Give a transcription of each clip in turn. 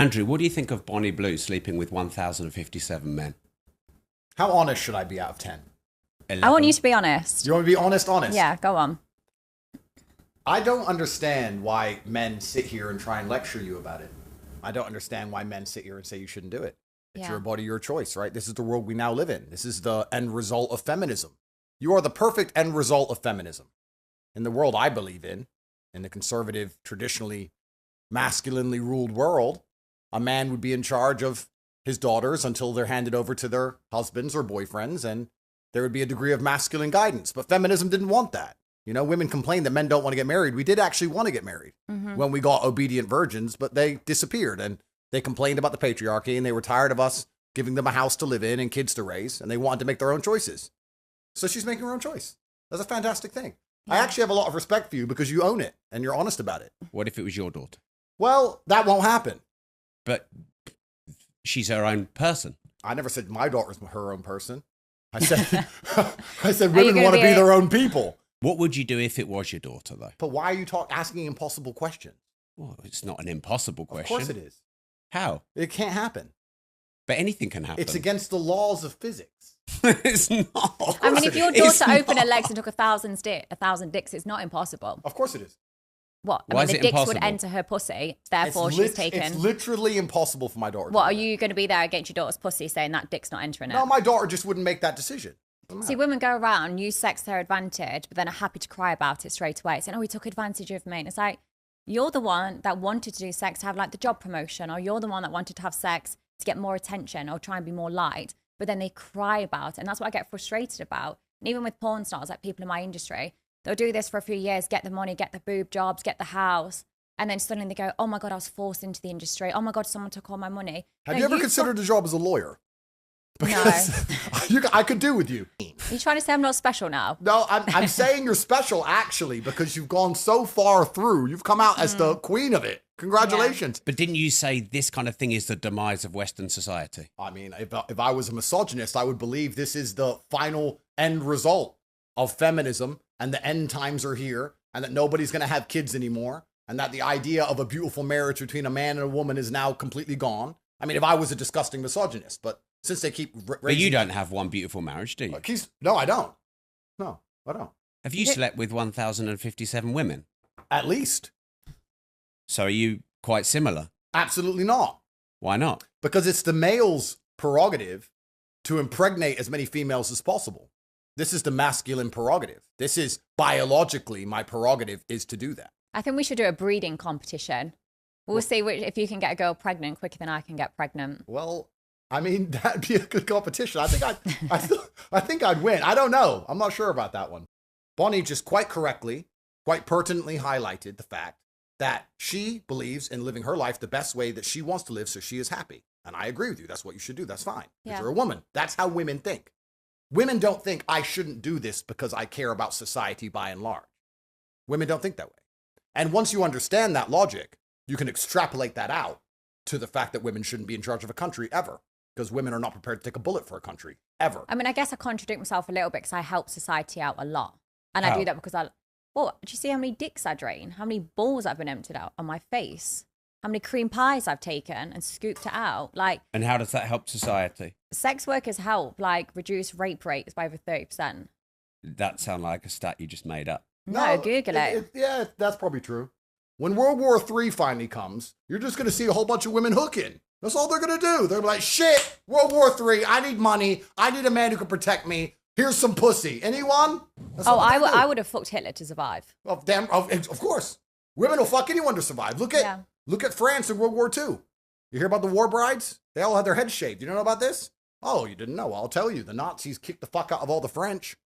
Andrew, what do you think of Bonnie Blue sleeping with 1,057 men? How honest should I be out of 10? 11? I want you to be honest. You want me to be honest? Yeah, go on. I don't understand why men sit here and try and lecture you about it. I don't understand why men sit here and say you shouldn't do it. It's your body, your choice, right? This is the world we now live in. This is the end result of feminism. You are the perfect end result of feminism. In the world I believe in the conservative, traditionally masculinely ruled world, a man would be in charge of his daughters until they're handed over to their husbands or boyfriends, and there would be a degree of masculine guidance. But feminism didn't want that. You know, women complain that men don't want to get married. We did actually want to get married when we got obedient virgins, but they disappeared, and they complained about the patriarchy, and they were tired of us giving them a house to live in and kids to raise, and they wanted to make their own choices. So she's making her own choice. That's a fantastic thing. Yeah. I actually have a lot of respect for you because you own it and you're honest about it. What if it was your daughter? Well, that won't happen. But she's her own person. I never said my daughter's her own person. I said women want to be their own people. What would you do if it was your daughter, though? But why are you asking impossible questions? Well, it's not an impossible question. Of course it is. How? It can't happen. But anything can happen. It's against the laws of physics. It's not. I mean, if your daughter opened her legs and took 1,000 dicks, it's not impossible. Of course it is. What? Why is the it dicks impossible? would enter her pussy, therefore she's taken. It's literally impossible for my daughter. What, are you going to be there against your daughter's pussy saying that dick's not entering it? No, my daughter just wouldn't make that decision. See, women go around, use sex to their advantage, but then are happy to cry about it straight away, saying, oh, he took advantage of me. And it's like, you're the one that wanted to do sex to have like the job promotion, or you're the one that wanted to have sex to get more attention or try and be more liked, but then they cry about it. And that's what I get frustrated about. And even with porn stars, like people in my industry, they'll do this for a few years, get the money, get the boob jobs, get the house. And then suddenly they go, oh my God, I was forced into the industry. Oh my God, someone took all my money. Have you ever considered a job as a lawyer? Because I could do with you. Are you trying to say I'm not special now? No, I'm saying you're special, actually, because you've gone so far through. You've come out as the queen of it. Congratulations. Yeah. But didn't you say this kind of thing is the demise of Western society? I mean, if I was a misogynist, I would believe this is the final end result of feminism, and the end times are here, and that nobody's going to have kids anymore, and that the idea of a beautiful marriage between a man and a woman is now completely gone. I mean, if I was a disgusting misogynist, but since they keep raising... But you don't have one beautiful marriage, do you? No, I don't. No, I don't. Have you slept with 1,057 women? At least. So are you quite similar? Absolutely not. Why not? Because it's the male's prerogative to impregnate as many females as possible. This is the masculine prerogative. This is biologically my prerogative is to do that. I think we should do a breeding competition. We'll see if you can get a girl pregnant quicker than I can get pregnant. Well, I mean, that'd be a good competition. I think I'd win. I don't know. I'm not sure about that one. Bonnie just quite correctly, quite pertinently highlighted the fact that she believes in living her life the best way that she wants to live, so she is happy. And I agree with you. That's what you should do. That's fine. Yeah. If you're a woman, that's how women think. Women don't think I shouldn't do this because I care about society by and large. Women don't think that way. And once you understand that logic, you can extrapolate that out to the fact that women shouldn't be in charge of a country ever, because women are not prepared to take a bullet for a country ever. I mean, I guess I contradict myself a little bit because I help society out a lot. And How? I do that because do you see how many dicks I drain? How many balls I've been emptied out on my face? How many cream pies I've taken and scooped it out? And how does that help society? Sex workers help, reduce rape rates by over 30%. That sounds like a stat you just made up. No, Google it. Yeah, that's probably true. When World War III finally comes, you're just going to see a whole bunch of women hooking. That's all they're going to do. They're like, shit, World War III, I need money. I need a man who can protect me. Here's some pussy. Anyone? I would have fucked Hitler to survive. Well, of course. Women will fuck anyone to survive. Look at France in World War II. You hear about the war brides? They all had their heads shaved. You don't know about this? Oh, you didn't know. Well, I'll tell you. The Nazis kicked the fuck out of all the French.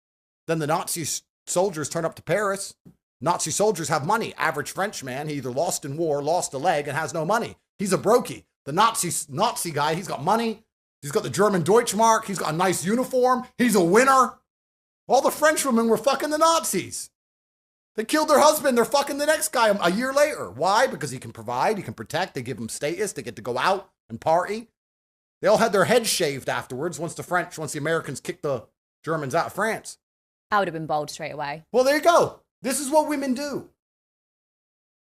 Then the Nazi soldiers turn up to Paris. Nazi soldiers have money. Average French man, he either lost in war, lost a leg, and has no money. He's a brokey. The Nazi guy, he's got money. He's got the German Deutschmark. He's got a nice uniform. He's a winner. All the French women were fucking the Nazis. They killed their husband. They're fucking the next guy a year later. Why? Because he can provide. He can protect. They give him status. They get to go out and party. They all had their heads shaved afterwards once the Americans kicked the Germans out of France. I would have been bold straight away. Well, there you go. This is what women do.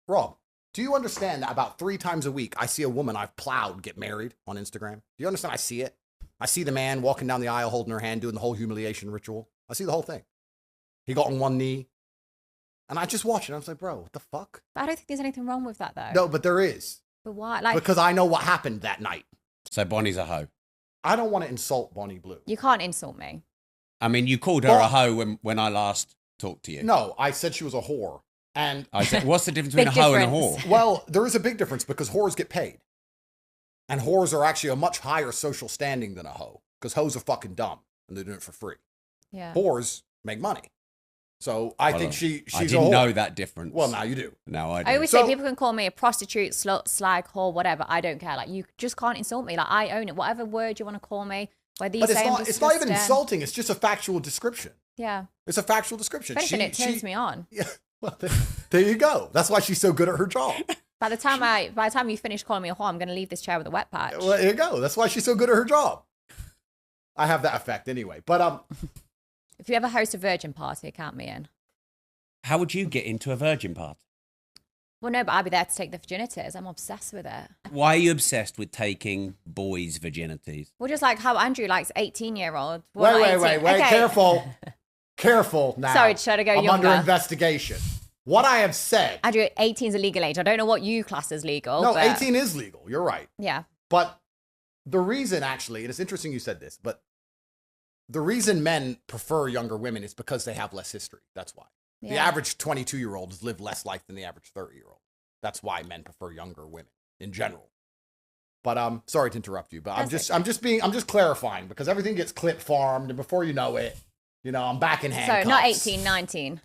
Rob, Do you understand that about 3 times a week, I see a woman I've plowed get married on Instagram? Do you understand? I see it. I see the man walking down the aisle holding her hand, doing the whole humiliation ritual. I see the whole thing. He got on one knee. And I just watch it. I was like, bro, what the fuck? But I don't think there's anything wrong with that, though. No, but there is. But why? Like, because I know what happened that night. So Bonnie's a hoe. I don't want to insult Bonnie Blue. You can't insult me. I mean, you called her a hoe when I last talked to you. No, I said she was a whore. And I said, what's the difference between a hoe and a whore? Well, there is a big difference because whores get paid. And whores are actually a much higher social standing than a hoe. Because hoes are fucking dumb and they're doing it for free. Yeah. Whores make money. So I think she's I a didn't whore. know that difference. Well, now you do. Now I do. I always say people can call me a prostitute, slut, slag, whore, whatever. I don't care. Like, you just can't insult me. Like, I own it. Whatever word you want to call me, whether you say it's not even insulting. It's just a factual description. Yeah. It's a factual description. If anything, it turns me on. Yeah. Well, there you go. That's why she's so good at her job. By the time you finish calling me a whore, I'm going to leave this chair with a wet patch. Well, there you go. That's why she's so good at her job. I have that effect anyway. But if you ever host a virgin party, count me in. How would you get into a virgin party? Well, no, but I'll be there to take the virginities. I'm obsessed with it. Why are you obsessed with taking boys' virginities? Well, just like how Andrew likes 18-year-olds. Wait. Okay. Careful. Careful now. Sorry, should I go younger? I'm under investigation. What I have said. Andrew, 18 is a legal age. I don't know what you class as legal. No, but 18 is legal. You're right. Yeah. But the reason, actually, and it's interesting you said this, but the reason men prefer younger women is because they have less history. That's why. Yeah. The average 22-year-olds live less life than the average 30-year-old. That's why men prefer younger women in general. But sorry to interrupt you, but I'm just clarifying because everything gets clip farmed and before you know it, I'm back in handcuffs. So not 18, 19.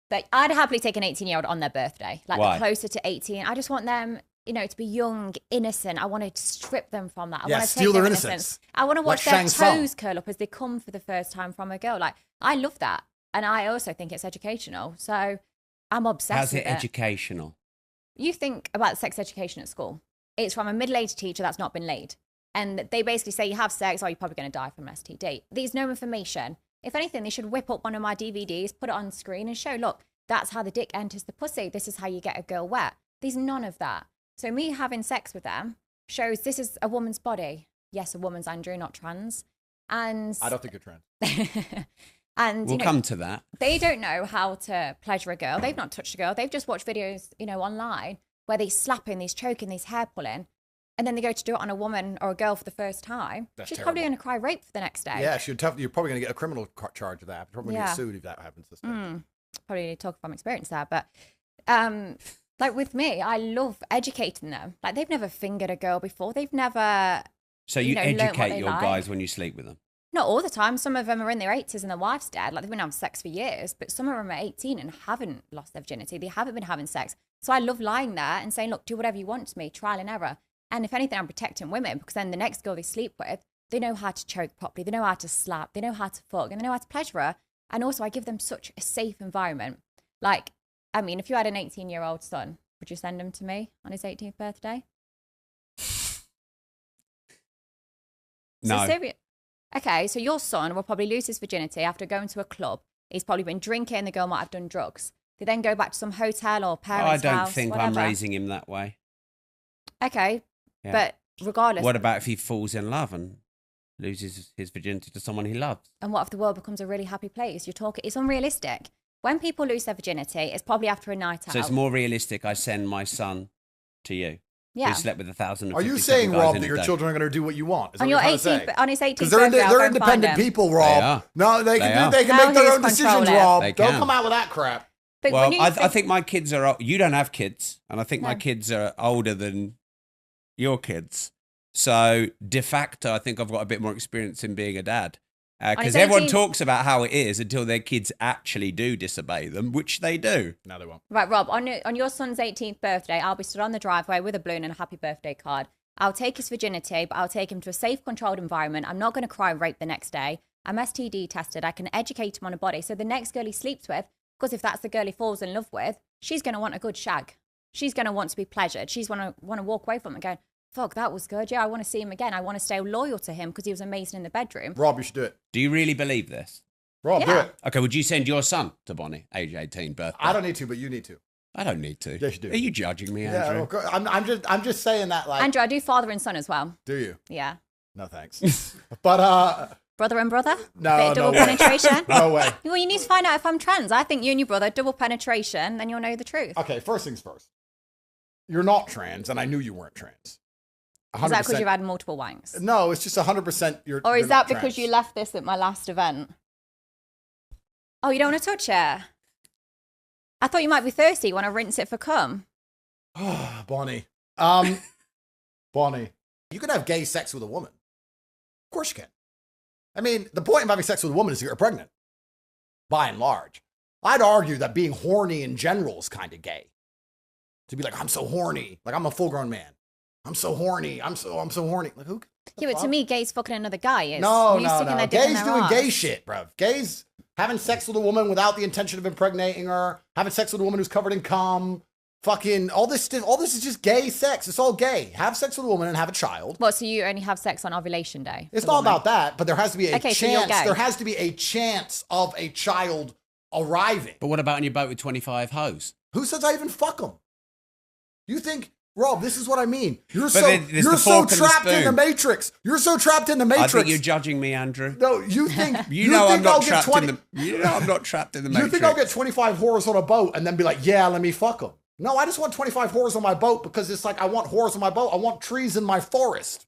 But I'd happily take an 18-year-old on their birthday. Like, Why? Closer to 18. I just want them, to be young, innocent. I want to strip them from that. I want to steal take their innocence. I want to watch like their Shang toes curl up as they come for the first time from a girl. Like, I love that. And I also think it's educational. So I'm obsessed with it. How's it educational? You think about sex education at school. It's from a middle-aged teacher that's not been laid. And they basically say, you have sex, or you're probably going to die from an STD. There's no information. If anything, they should whip up one of my DVDs, put it on screen and show, look, that's how the dick enters the pussy. This is how you get a girl wet. There's none of that. So me having sex with them shows this is a woman's body. Yes, a woman's, Andrew, not trans. And I don't think you're trans. And we'll come to that. They don't know how to pleasure a girl. They've not touched a girl. They've just watched videos, online where they're slapping, they're choking, they're hair pulling. And then they go to do it on a woman or a girl for the first time. That's She's terrible. probably going to cry rape for the next day. Yeah, you're probably going to get a criminal charge of that. You're probably going to get sued if that happens. Probably talk from experience there. But like with me, I love educating them. Like, they've never fingered a girl before. They've never. So you educate your guys when you sleep with them? Not all the time. Some of them are in their 80s and their wife's dead. Like, they've been having sex for years. But some of them are 18 and haven't lost their virginity. They haven't been having sex. So I love lying there and saying, look, do whatever you want to me, trial and error. And if anything, I'm protecting women because then the next girl they sleep with, they know how to choke properly. They know how to slap. They know how to fuck. And they know how to pleasure her. And also, I give them such a safe environment. Like, I mean, if you had an 18-year-old son, would you send him to me on his 18th birthday? No. So okay, so your son will probably lose his virginity after going to a club. He's probably been drinking. The girl might have done drugs. They then go back to some hotel or parents' house. I don't think whatever. I'm raising him that way. Okay, Yeah. but regardless. What about if he falls in love and loses his virginity to someone he loves? And what if the world becomes a really happy place? It's unrealistic. When people lose their virginity, it's probably after a night out. So it's more realistic I send my son to you. Yeah. Who slept with 1,000. Are you saying, Rob, that your children are going to do what you want? Is on that your what you're 18th, on his 18th because birthday, they're independent people, Rob. They are. No, they can They make their own he's decisions, controlling. Rob. They Don't can. come out with that crap. But Well, when you I say- think my kids are. You don't have kids, and I think my No. kids are older than your kids. So de facto, I think I've got a bit more experience in being a dad. Because his everyone 18th talks about how it is until their kids actually do disobey them, which they do. No, they won't. Right, Rob, on your son's 18th birthday, I'll be stood on the driveway with a balloon and a happy birthday card. I'll take his virginity, but I'll take him to a safe, controlled environment. I'm not going to cry rape the next day. I'm STD tested. I can educate him on a body. So the next girl he sleeps with, because if that's the girl he falls in love with, she's going to want a good shag. She's going to want to be pleasured. She's want to walk away from him and go, fuck, that was good. Yeah, I want to see him again. I want to stay loyal to him because he was amazing in the bedroom. Rob, you should do it. Do you really believe this? Rob, do Yeah. it. Okay, would you send your son to Bonnie, age 18, birthday? I don't need to, but you need to. I don't need to. Yes, you do. Are you judging me, Yeah, Andrew? of course. I'm just saying that, like. Andrew, I do father and son as well. Do you? Yeah. No thanks. But Brother and brother? no, Bit of double no way. penetration? No way. Well, you need to find out if I'm trans. I think you and your brother, double penetration, then you'll know the truth. Okay, first things first. You're not trans, and I knew you weren't trans. 100%. Is that because you've had multiple wanks? No, it's just 100% you're. Or is you're that not because trans. you left this at my last event? Oh, you don't want to touch it? I thought you might be thirsty. You want to rinse it for cum? Bonnie. Bonnie. You can have gay sex with a woman. Of course you can. I mean, the point of having sex with a woman is to get her pregnant. By and large. I'd argue that being horny in general is kind of gay. To be like, I'm so horny. Like, I'm a full-grown man. I'm so horny. I'm so horny. Like, who? Yeah, but to me, gay's fucking another guy. Is No. Their dick in Gays their doing arse. gay shit, bruv. Gays having sex with a woman without the intention of impregnating her. Having sex with a woman who's covered in cum. Fucking all this stuff. All this is just gay sex. It's all gay. Have sex with a woman and have a child. What, so you only have sex on ovulation day? It's not about that, but there has to be a Okay, so you're chance. gay. There has to be a chance of a child arriving. But what about on your boat with 25 hoes? Who says I even fuck them? You think, Rob, this is what I mean. You're then there's so the fork and the trapped in the spoon. Matrix. You're so trapped in the Matrix. I think you're judging me, Andrew. No, you think You know I'm think I'll not get trapped 20 in the. You know I'm not trapped in the You Matrix. think I'll get 25 whores on a boat and then be like, yeah, let me fuck them? No, I just want 25 whores on my boat because it's like I want whores on my boat. I want trees in my forest.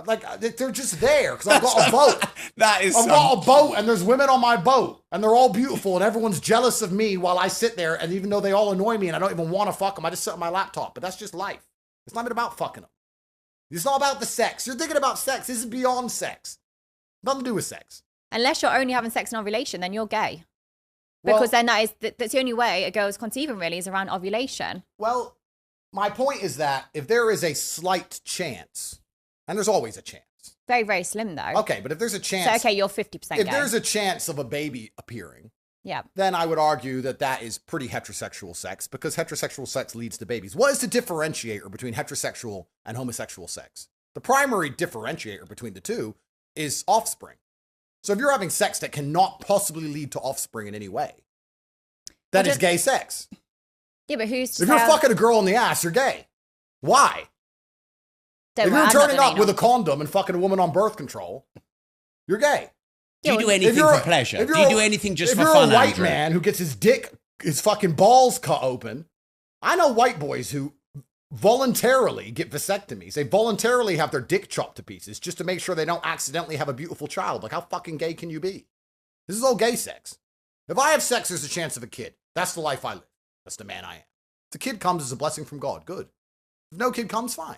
Like they're just there because I've got a boat. That is. I've got a boat and there's women on my boat and they're all beautiful and everyone's jealous of me while I sit there. And even though they all annoy me and I don't even want to fuck them, I just sit on my laptop. But that's just life. It's not even about fucking them. It's not about the sex. You're thinking about sex. This is beyond sex. Nothing to do with sex. Unless you're only having sex on ovulation, then you're gay. Well- Because then that's the only way a girl's conceiving really is around ovulation. Well, my point is that if there is a slight chance, and there's always a chance. Very, very slim though. Okay, but if there's a chance. So, okay, you're 50% gay. If there's a chance of a baby appearing, yeah. then I would argue that that is pretty heterosexual sex because heterosexual sex leads to babies. What is the differentiator between heterosexual and homosexual sex? The primary differentiator between the two is offspring. So if you're having sex that cannot possibly lead to offspring in any way, that is gay sex. Yeah, but who's to If you're say- fucking a girl in the ass, you're gay. Why? Don't If worry, you're I'm not turning the up main with a one. condom and fucking a woman on birth control, you're gay. Do you Yeah, do well, anything you're for a- pleasure? if Do you're you a- do anything just if for you're fun, a white Andrew? man who gets his fucking balls cut open, I know white boys who voluntarily get vasectomies. They voluntarily have their dick chopped to pieces just to make sure they don't accidentally have a beautiful child. Like, how fucking gay can you be? This is all gay sex. If I have sex, there's a chance of a kid. That's the life I live. That's the man I am. If the kid comes, it's a blessing from God. Good. If no kid comes, fine.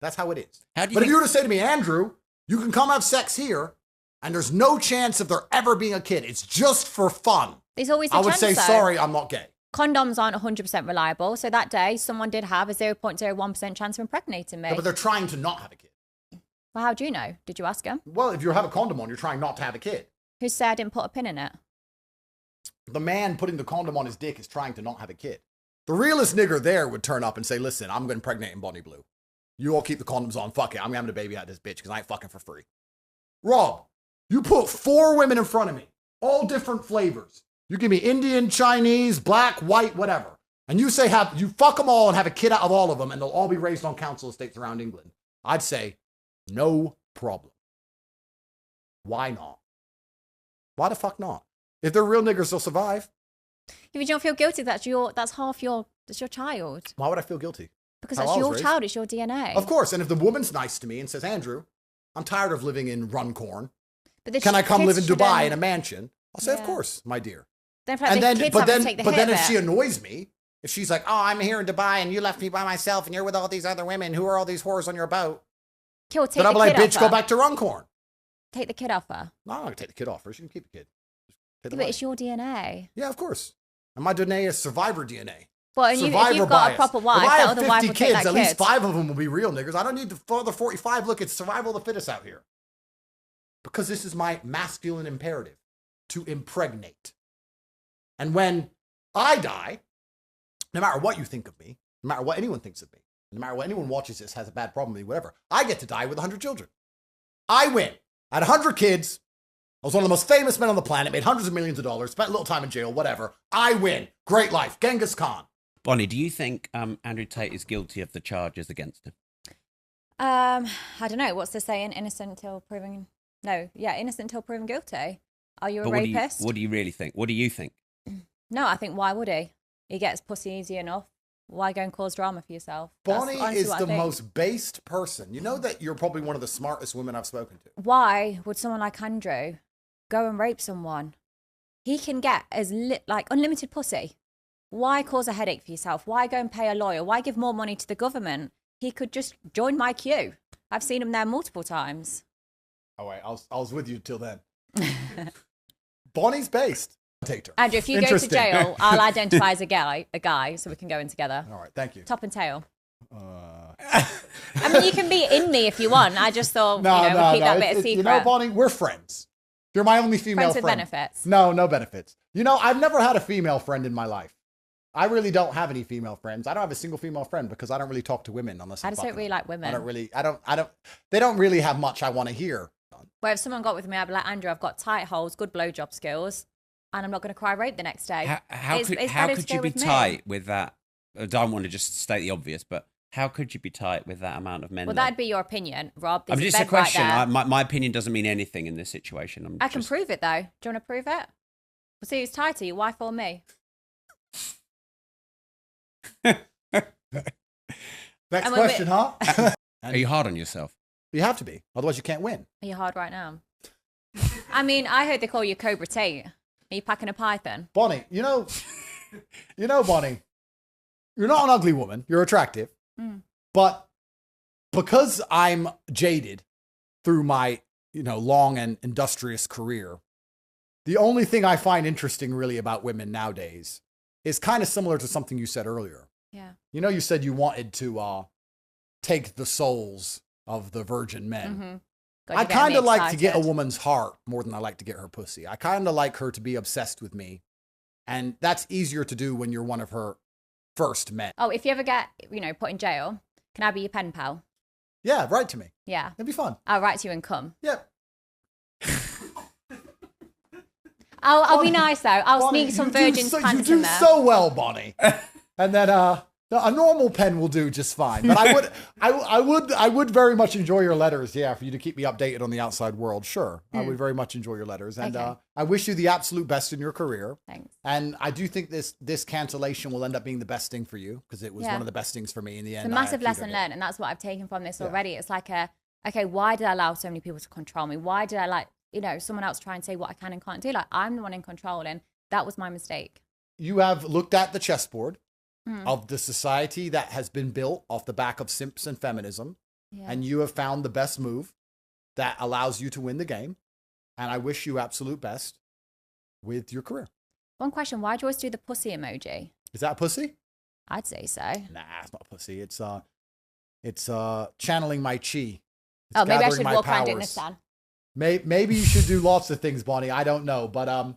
That's how it is. How do you But if think- you were to say to me, Andrew, you can come have sex here, and there's no chance of there ever being a kid. It's just for fun. There's always a I would chance, say, though. sorry, I'm not gay. Condoms aren't 100% reliable. So that day, someone did have a 0.01% chance of impregnating me. Yeah, but they're trying to not have a kid. Well, how do you know? Did you ask him? Well, if you have a condom on, you're trying not to have a kid. Who said I didn't put a pin in it? The man putting the condom on his dick is trying to not have a kid. The realest nigger there would turn up and say, listen, I'm going to impregnate in Bonnie Blue. You all keep the condoms on. Fuck it. I'm having a baby out of this bitch because I ain't fucking for free. Rob, you put 4 women in front of me, all different flavors. You give me Indian, Chinese, black, white, whatever. And you say you fuck them all and have a kid out of all of them and they'll all be raised on council estates around England. I'd say, no problem. Why not? Why the fuck not? If they're real niggers, they'll survive. If you don't feel guilty, that's your child. Why would I feel guilty? Because How that's I was your raised. child, it's your DNA. Of course. And if the woman's nice to me and says, Andrew, I'm tired of living in Runcorn. But the Can I come live in kids Dubai shouldn't- in a mansion? I'll say, of Yeah. course, my dear. Then, in fact, And the then, kids but have to then, take the but hit then of if she it. annoys me, if she's like, oh, I'm here in Dubai and you left me by myself and you're with all these other women, who are all these whores on your boat? Kill, take Then I'll the be like, kid bitch, off go her. back to Runcorn. Take the kid off her. No, I'm not going to take the kid off her. She can keep the kid. Just take the Yeah, but money. it's your DNA. Yeah, of course. And my DNA is survivor DNA. Well, and if Survivor you've got bias. a proper If wife, I that have other 50 wife will take kids, that at least kid. 5 of them will be real niggers. I don't need the further 45. Look, it's survival of the fittest out here. Because this is my masculine imperative, to impregnate. And when I die, no matter what you think of me, no matter what anyone thinks of me, no matter what anyone watches this, has a bad problem with me, whatever, I get to die with 100 children. I win. I had 100 kids. I was one of the most famous men on the planet, made hundreds of millions of dollars, spent a little time in jail, whatever. I win. Great life. Genghis Khan. Bonnie, do you think Andrew Tate is guilty of the charges against him? I don't know. What's the saying? Innocent until proven. No, yeah, innocent until proven guilty. Are you a rapist? What do you really think? What do you think? No, I think why would he? He gets pussy easy enough. Why go and cause drama for yourself? Bonnie is the most based person. You know that you're probably one of the smartest women I've spoken to. Why would someone like Andrew go and rape someone? He can get like unlimited pussy. Why cause a headache for yourself? Why go and pay a lawyer? Why give more money to the government? He could just join my queue. I've seen him there multiple times. Oh wait, I was with you till then. Bonnie's based. Andrew, if you go to jail, I'll identify as a guy, so we can go in together. All right, thank you. Top and tail. I mean, you can be in me if you want. I just thought, keep that bit of secret. You know, Bonnie, we're friends. You're my only female friend. Friends with benefits. No benefits. You know, I've never had a female friend in my life. I really don't have any female friends. I don't have a single female friend because I don't really talk to women unless I just don't really like women. They don't really have much I want to hear. Well, if someone got with me, I'd be like, Andrew, I've got tight holes, good blowjob skills, and I'm not going to cry rape the next day. How could you be tight with that? I don't want to just state the obvious, but how could you be tight with that amount of men? Well, that'd be your opinion, Rob. I'm just a question. My opinion doesn't mean anything in this situation. I can prove it, though. Do you want to prove it? We'll see who's tighter, your wife or me. Next question, huh? Are you hard on yourself? You have to be. Otherwise, you can't win. Are you hard right now? I mean, I heard they call you Cobra Tate. Are you packing a python? Bonnie, you know, Bonnie, you're not an ugly woman. You're attractive. But because I'm jaded through my, long and industrious career, the only thing I find interesting really about women nowadays is kind of similar to something you said earlier. Yeah. You said you wanted to take the souls of the virgin men. Mm-hmm. I kind of like to get a woman's heart more than I like to get her pussy. I kind of like her to be obsessed with me. And that's easier to do when you're one of her first men. Oh, if you ever get, put in jail, can I be your pen pal? Yeah, write to me. Yeah. It'd be fun. I'll write to you and come. Yeah. I'll be nice though. I'll sneak some virgin's pants in there. You do so well, Bonnie. And then a normal pen will do just fine. But I would very much enjoy your letters. Yeah, for you to keep me updated on the outside world. Sure, I would very much enjoy your letters, and I wish you the absolute best in your career. Thanks. And I do think this cancellation will end up being the best thing for you because it was one of the best things for me in the end. It's a massive lesson learned, and that's what I've taken from this already. It's like okay, why did I allow so many people to control me? Why did I someone else try and say what I can and can't do? Like, I'm the one in control, and that was my mistake. You have looked at the chessboard of the society that has been built off the back of simps and feminism, and you have found the best move that allows you to win the game. And I wish you absolute best with your career. One question: why do you always do the pussy emoji? Is that pussy? I'd say so. Nah, it's not pussy. It's channeling my chi. Maybe I should walk around doing this, Dan. Maybe you should do lots of things, Bonnie. I don't know, but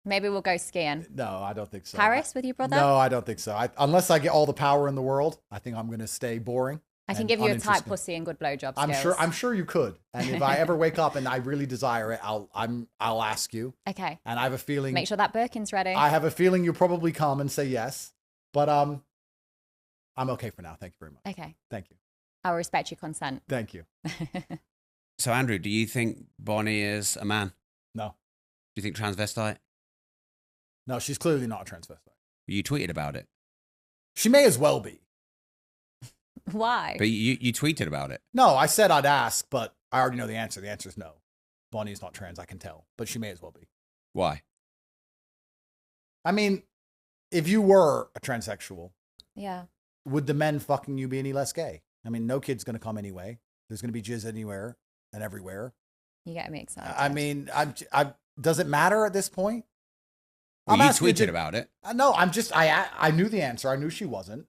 maybe we'll go skiing. No, I don't think so. Paris with your brother? No, I don't think so. Unless I get all the power in the world, I think I'm going to stay boring. I can give you a tight pussy and good blowjob skills. I'm sure you could. And if I ever wake up and I really desire it, I'll ask you. Okay. And I have a feeling. Make sure that Birkin's ready. I have a feeling you'll probably come and say yes, but I'm okay for now. Thank you very much. Okay. Thank you. I'll respect your consent. Thank you. So, Andrew, do you think Bonnie is a man? No. Do you think transvestite? No, she's clearly not a transvestite. You tweeted about it. She may as well be. Why? But you tweeted about it. No, I said I'd ask, but I already know the answer. The answer is no. Bonnie is not trans, I can tell, but she may as well be. Why? I mean, if you were a transsexual, would the men fucking you be any less gay? I mean, no kid's going to come anyway. There's going to be jizz anywhere and everywhere. You get me excited. I mean, does it matter at this point? Well, you tweeted about it. No, I knew the answer. I knew she wasn't.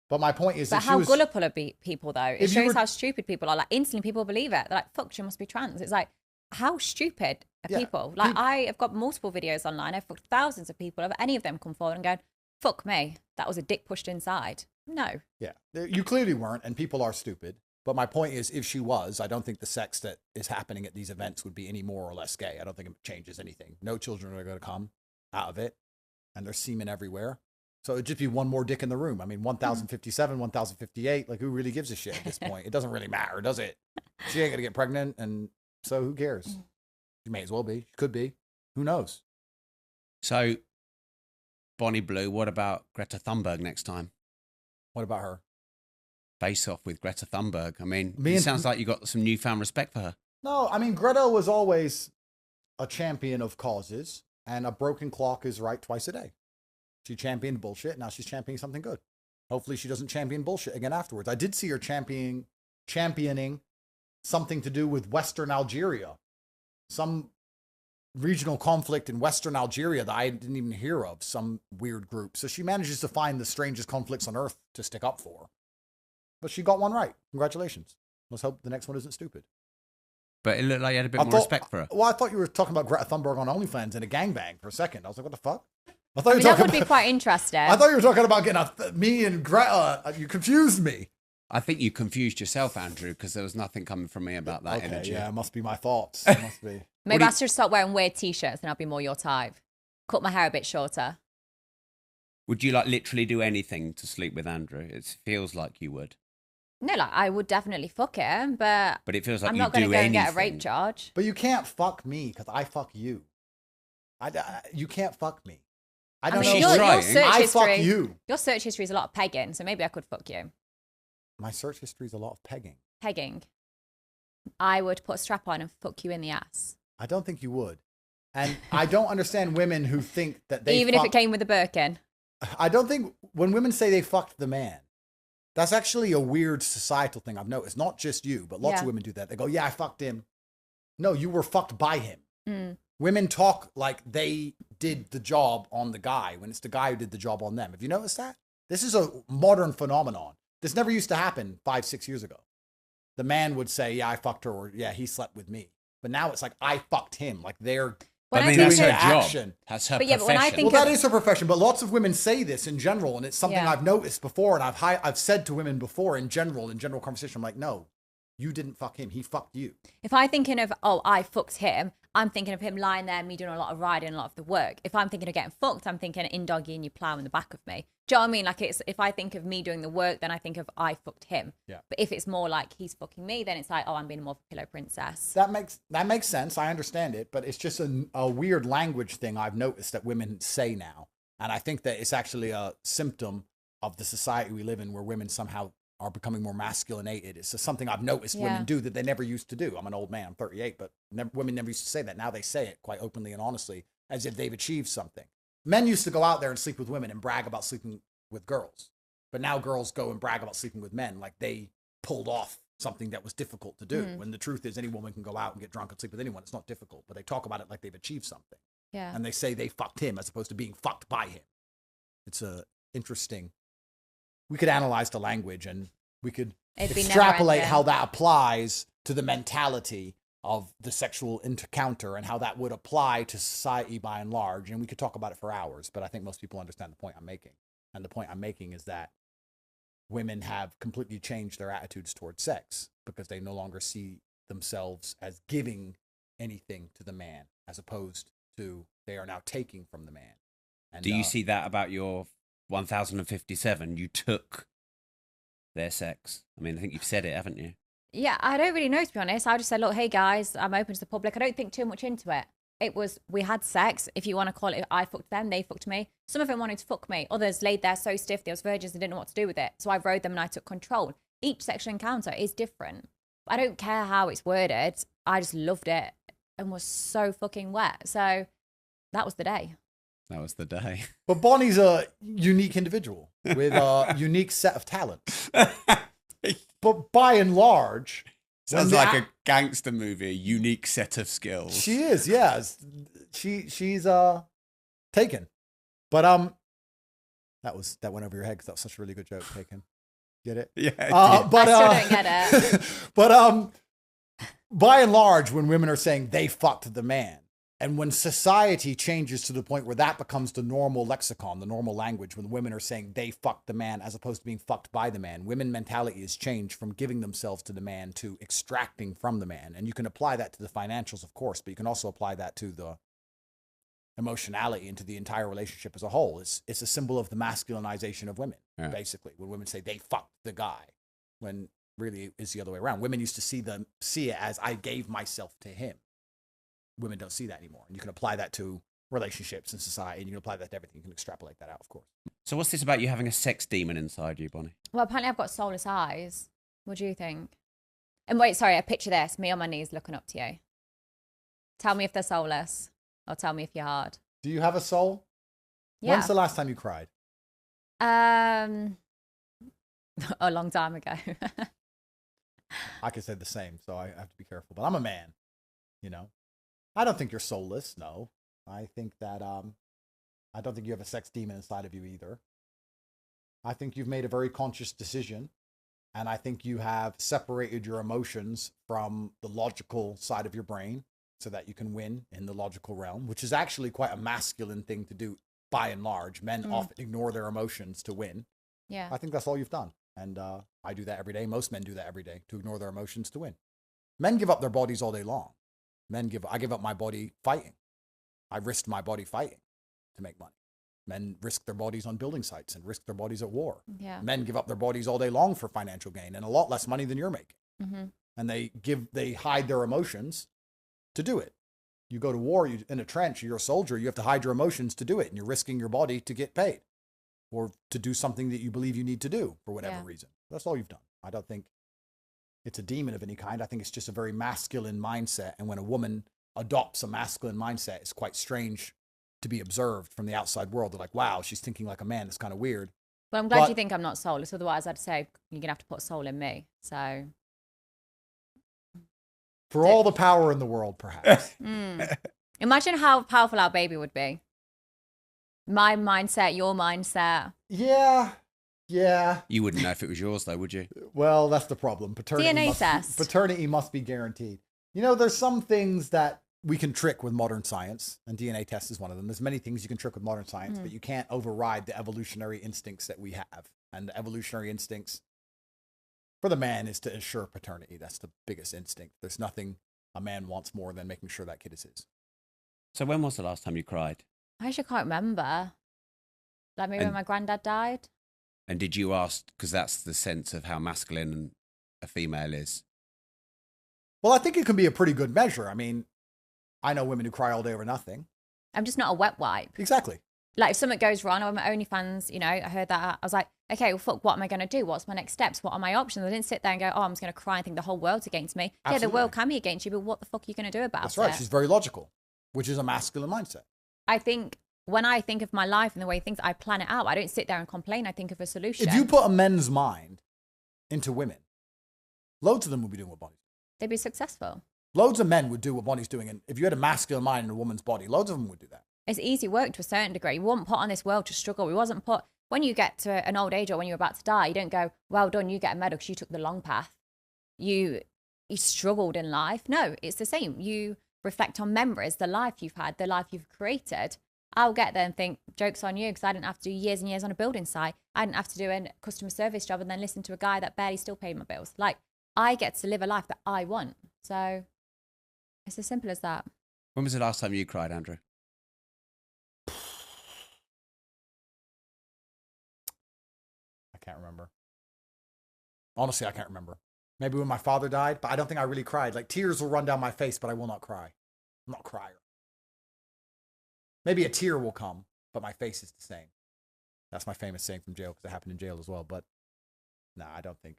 But my point is, but how gullible are people though? It shows how stupid people are. Like, instantly people believe it. They're like, "Fuck, she must be trans." It's like, how stupid are people? Like, I have got multiple videos online. I've fucked thousands of people. Have any of them come forward and go, "Fuck me, that was a dick pushed inside"? No. Yeah, you clearly weren't, and people are stupid. But my point is, if she was, I don't think the sex that is happening at these events would be any more or less gay. I don't think it changes anything. No children are going to come out of it, and there's semen everywhere. So it'd just be one more dick in the room. I mean, 1,057, 1,058. Like, who really gives a shit at this point? It doesn't really matter, does it? She ain't gonna get pregnant, and so who cares? She may as well be. She could be. Who knows? So, Bonnie Blue, what about Greta Thunberg next time? What about her? Face off with Greta Thunberg. I mean, it sounds like you got some newfound respect for her. No, I mean, Greta was always a champion of causes, and a broken clock is right twice a day. She championed bullshit. Now she's championing something good. Hopefully she doesn't champion bullshit again afterwards. I did see her championing something to do with Western Algeria. Some regional conflict in Western Algeria that I didn't even hear of, some weird group. So she manages to find the strangest conflicts on earth to stick up for. But she got one right. Congratulations. Let's hope the next one isn't stupid. But it looked like you had a bit more respect for her. Well, I thought you were talking about Greta Thunberg on OnlyFans and a gangbang for a second. I was like, what the fuck? That would be quite interesting. I thought you were talking about getting me and Greta. You confused me. I think you confused yourself, Andrew, because there was nothing coming from me about that energy. Yeah, it must be my thoughts. It must be. Maybe I should start wearing weird t-shirts and I'll be more your type. Cut my hair a bit shorter. Would you like literally do anything to sleep with Andrew? It feels like you would. No, like I would definitely fuck him, but it feels like I'm you not going to do go and get a anything. rape charge. But you can't fuck me because I fuck you. You can't fuck me. I don't know. She's your trying. search I history, fuck you. Your search history is a lot of pegging, so maybe I could fuck you. My search history is a lot of pegging. Pegging. I would put a strap on and fuck you in the ass. I don't think you would. And I don't understand women who think that they Even if it came with a Birkin. I don't think when women say they fucked the man, that's actually a weird societal thing I've noticed. Not just you, but lots of women do that. They go, yeah, I fucked him. No, you were fucked by him. Mm. Women talk like they did the job on the guy when it's the guy who did the job on them. Have you noticed that? This is a modern phenomenon. This never used to happen 5-6 years ago. The man would say, yeah, I fucked her, or yeah, he slept with me. But now it's like, I fucked him. Like they're I mean, that's her action. job. That's her But yeah, profession. but when I think Well, that is her profession, but lots of women say this in general, and it's something I've noticed before, and I've said to women before in general conversation, I'm like, no, you didn't fuck him. He fucked you. If I'm thinking of, oh, I fucked him, I'm thinking of him lying there, me doing a lot of riding, a lot of the work. If I'm thinking of getting fucked, I'm thinking in doggy and you plow in the back of me. Do you know what I mean? Like if I think of me doing the work, then I think of I fucked him. Yeah. But if it's more like he's fucking me, then it's like, oh, I'm being more of a pillow princess. That makes sense. I understand it, but it's just a weird language thing I've noticed that women say now. And I think that it's actually a symptom of the society we live in where women somehow are becoming more masculinated. It's just something I've noticed women do that they never used to do. I'm an old man, I'm 38, but women never used to say that. Now they say it quite openly and honestly as if they've achieved something. Men used to go out there and sleep with women and brag about sleeping with girls. But now girls go and brag about sleeping with men like they pulled off something that was difficult to do. When the truth is any woman can go out and get drunk and sleep with anyone. It's not difficult, but they talk about it like they've achieved something. Yeah. And they say they fucked him as opposed to being fucked by him. It's interesting. We could analyze the language and we could extrapolate how that applies to the mentality of the sexual encounter and how that would apply to society by and large. And we could talk about it for hours, but I think most people understand the point I'm making. And the point I'm making is that women have completely changed their attitudes towards sex because they no longer see themselves as giving anything to the man as opposed to they are now taking from the man. And, do you see that about your 1057? You took their sex. I mean, I think you've said it, haven't you? Yeah, I don't really know, to be honest. I just said, look, hey guys, I'm open to the public. I don't think too much into it. It was, we had sex. If you want to call it, I fucked them, they fucked me. Some of them wanted to fuck me. Others laid there so stiff, they was virgins, they didn't know what to do with it. So I rode them and I took control. Each sexual encounter is different. I don't care how it's worded. I just loved it and was so fucking wet. So that was the day. That was the day. But Bonnie's a unique individual with a unique set of talents. But by and large... Sounds like a gangster movie, a unique set of skills. She is, yeah. She's Taken. But that went over your head because that was such a really good joke, Taken. Get it? Yeah. But I still don't get it. But by and large, when women are saying they fucked the man, and when society changes to the point where that becomes the normal lexicon, the normal language, when women are saying they fucked the man as opposed to being fucked by the man, women mentality has changed from giving themselves to the man to extracting from the man. And you can apply that to the financials, of course, but you can also apply that to the emotionality into the entire relationship as a whole. It's a symbol of the masculinization of women, basically. When women say they fucked the guy, when really it's the other way around. Women used to see it as I gave myself to him. Women don't see that anymore. And you can apply that to relationships and society, and you can apply that to everything. You can extrapolate that out, of course. So what's this about you having a sex demon inside you, Bonnie? Well, apparently I've got soulless eyes. What do you think? And wait, sorry, I picture this. Me on my knees looking up to you. Tell me if they're soulless, or tell me if you're hard. Do you have a soul? Yeah. When's the last time you cried? A long time ago. I could say the same, so I have to be careful. But I'm a man, you know. I don't think you're soulless, no. I think that I don't think you have a sex demon inside of you either. I think you've made a very conscious decision, and I think you have separated your emotions from the logical side of your brain so that you can win in the logical realm, which is actually quite a masculine thing to do by and large. Men often ignore their emotions to win. Yeah. I think that's all you've done. And I do that every day. Most men do that every day, to ignore their emotions to win. Men give up their bodies all day long. I give up my body fighting. I risked my body fighting to make money. Men risk their bodies on building sites and risk their bodies at war. Yeah. Men give up their bodies all day long for financial gain and a lot less money than you're making. Mm-hmm. And they hide their emotions to do it. You go to war, in a trench, you're a soldier, you have to hide your emotions to do it, and you're risking your body to get paid or to do something that you believe you need to do for whatever reason. That's all you've done. I don't think it's a demon of any kind. I think it's just a very masculine mindset. And when a woman adopts a masculine mindset, it's quite strange to be observed from the outside world. They're like, wow, she's thinking like a man. It's kind of weird. Well, I'm glad you think I'm not soulless. Otherwise, I'd say you're going to have to put soul in me. So... For all the power in the world, perhaps. Imagine how powerful our baby would be. My mindset, your mindset. Yeah. You wouldn't know if it was yours, though, would you? Well, that's the problem. Paternity must be guaranteed. You know, there's some things that we can trick with modern science, and DNA test is one of them. There's many things you can trick with modern science, but you can't override the evolutionary instincts that we have. And the evolutionary instincts for the man is to ensure paternity. That's the biggest instinct. There's nothing a man wants more than making sure that kid is his. So when was the last time you cried? I actually can't remember. Like maybe when my granddad died. And did you ask, because that's the sense of how masculine a female is? Well, I think it can be a pretty good measure. I mean, I know women who cry all day over nothing. I'm just not a wet wipe. Exactly. Like if something goes wrong, I'm my OnlyFans, you know, I heard that. I was like, okay, well, fuck, what am I going to do? What's my next steps? What are my options? I didn't sit there and go, oh, I'm just going to cry and think the whole world's against me. Absolutely. Yeah, the world can be against you, but what the fuck are you going to do about it? That's right. She's very logical, which is a masculine mindset. I think when I think of my life and the way things, I plan it out. I don't sit there and complain. I think of a solution. If you put a men's mind into women, loads of them would be doing what Bonnie's doing. They'd be successful. Loads of men would do what Bonnie's doing. And if you had a masculine mind in a woman's body, loads of them would do that. It's easy work to a certain degree. You weren't put on this world to struggle. We wasn't put, when you get to an old age or when you're about to die, you don't go, well done, you get a medal because you took the long path. You struggled in life. No, it's the same. You reflect on memories, the life you've had, the life you've created. I'll get there and think, joke's on you, because I didn't have to do years and years on a building site. I didn't have to do a customer service job and then listen to a guy that barely still paid my bills. Like, I get to live a life that I want. So it's as simple as that. When was the last time you cried, Andrew? I can't remember. Honestly, I can't remember. Maybe when my father died, but I don't think I really cried. Like, tears will run down my face, but I will not cry. I'm not a crier. Maybe a tear will come, but my face is the same. That's my famous saying from jail, because it happened in jail as well. But no, I don't think.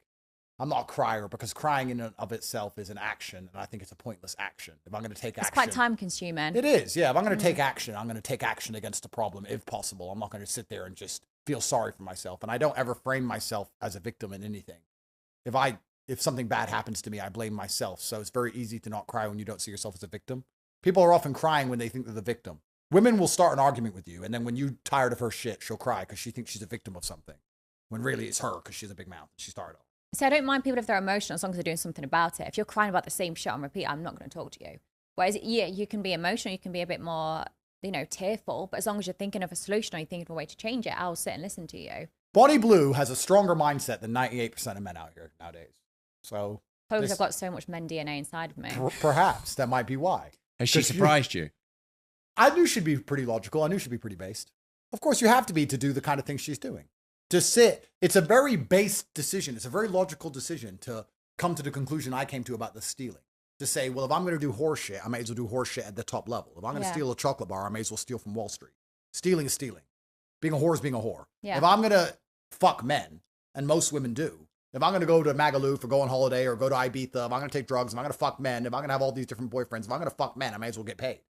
I'm not a crier, because crying in and of itself is an action, and I think it's a pointless action. If I'm going to take action... It's quite time-consuming. It is, yeah. If I'm going to take action, I'm going to take action against a problem, if possible. I'm not going to sit there and just feel sorry for myself. And I don't ever frame myself as a victim in anything. If something bad happens to me, I blame myself. So it's very easy to not cry when you don't see yourself as a victim. People are often crying when they think they're the victim. Women will start an argument with you, and then when you're tired of her shit, she'll cry because she thinks she's a victim of something. When really it's her, because she's a big mouth. She started off. So I don't mind people if they're emotional as long as they're doing something about it. If you're crying about the same shit on repeat, I'm not going to talk to you. Whereas, yeah, you can be emotional, you can be a bit more, you know, tearful, but as long as you're thinking of a solution or you're thinking of a way to change it, I'll sit and listen to you. Bonnie Blue has a stronger mindset than 98% of men out here nowadays. So probably because I've got so much men DNA inside of me. Perhaps that might be why. Has she surprised you? I knew she'd be pretty logical. I knew she'd be pretty based. Of course, you have to be to do the kind of thing she's doing. To sit, it's a very based decision. It's a very logical decision to come to the conclusion I came to about the stealing. To say, well, if I'm going to do horse shit, I may as well do horse shit at the top level. If I'm going to steal a chocolate bar, I may as well steal from Wall Street. Stealing is stealing. Being a whore is being a whore. Yeah. If I'm going to fuck men, and most women do, if I'm going to go to Magaluf or go on holiday or go to Ibiza, if I'm going to take drugs, if I'm going to fuck men, if I'm going to have all these different boyfriends, if I'm going to fuck men, I may as well get paid.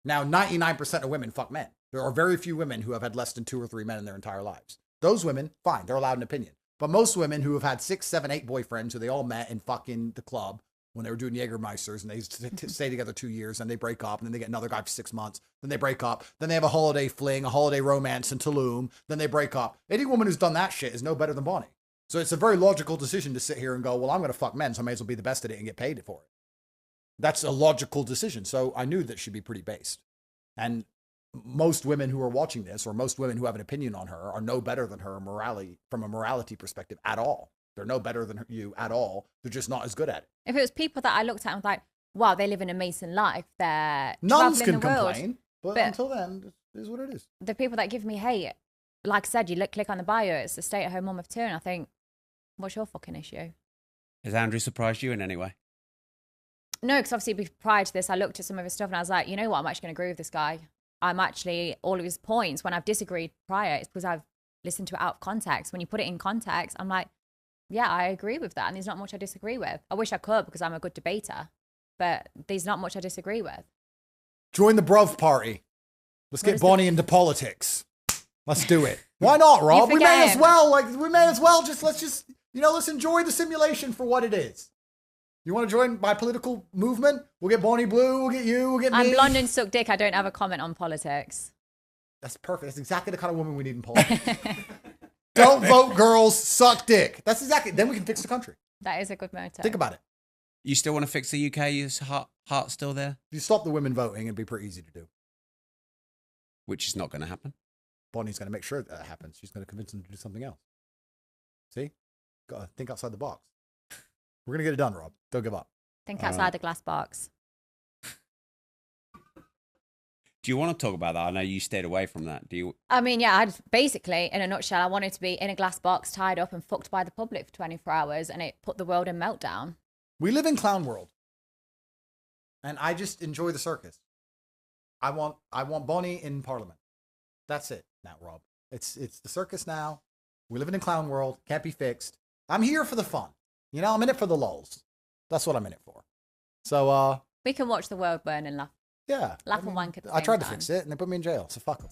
Now, 99% of women fuck men. There are very few women who have had less than 2 or 3 men in their entire lives. Those women, fine, they're allowed an opinion. But most women who have had 6, 7, 8 boyfriends who they all met in fucking the club when they were doing Jägermeisters and they stay together 2 years and they break up and then they get another guy for 6 months. Then they break up. Then they have a holiday fling, a holiday romance in Tulum. Then they break up. Any woman who's done that shit is no better than Bonnie. So it's a very logical decision to sit here and go, well, I'm going to fuck men, so I may as well be the best at it and get paid for it. That's a logical decision. So I knew that she'd be pretty based. And most women who are watching this, or most women who have an opinion on her, are no better than her from a morality perspective at all. They're no better than you at all. They're just not as good at it. If it was people that I looked at and was like, wow, they live an amazing life. They're nuns can the world. Complain, but until then, it is what it is. The people that give me hate, like I said, you click on the bio, it's a stay-at-home mum of 2, and I think, what's your fucking issue? Has Andrew surprised you in any way? No, because obviously prior to this, I looked at some of his stuff and I was like, you know what, I'm actually going to agree with this guy. I'm actually, all of his points, when I've disagreed prior, it's because I've listened to it out of context. When you put it in context, I'm like, yeah, I agree with that. And there's not much I disagree with. I wish I could because I'm a good debater, but there's not much I disagree with. Join the bruv party. Let's get Bonnie into politics. Let's do it. Why not, Rob? We may as well, let's enjoy the simulation for what it is. You want to join my political movement? We'll get Bonnie Blue, we'll get you, we'll get me. I'm blonde and suck dick. I don't have a comment on politics. That's perfect. That's exactly the kind of woman we need in politics. Don't vote, girls. Suck dick. That's exactly. Then we can fix the country. That is a good motto. Think about it. You still want to fix the UK? Is heart still there? If you stop the women voting, it'd be pretty easy to do. Which is not going to happen. Bonnie's going to make sure that happens. She's going to convince them to do something else. See? Got to think outside the box. We're going to get it done, Rob. Don't give up. Think outside the glass box. Do you want to talk about that? I know you stayed away from that. Do you? I mean, yeah, basically, in a nutshell, I wanted to be in a glass box, tied up and fucked by the public for 24 hours, and it put the world in meltdown. We live in clown world. And I just enjoy the circus. I want Bonnie in Parliament. That's it now, Rob. It's the circus now. We live in a clown world. Can't be fixed. I'm here for the fun. You know, I'm in it for the lulz. That's what I'm in it for. So, we can watch the world burn and laugh. Yeah. Laugh and wank at the same I tried time. to fix it and they put me in jail. So fuck them.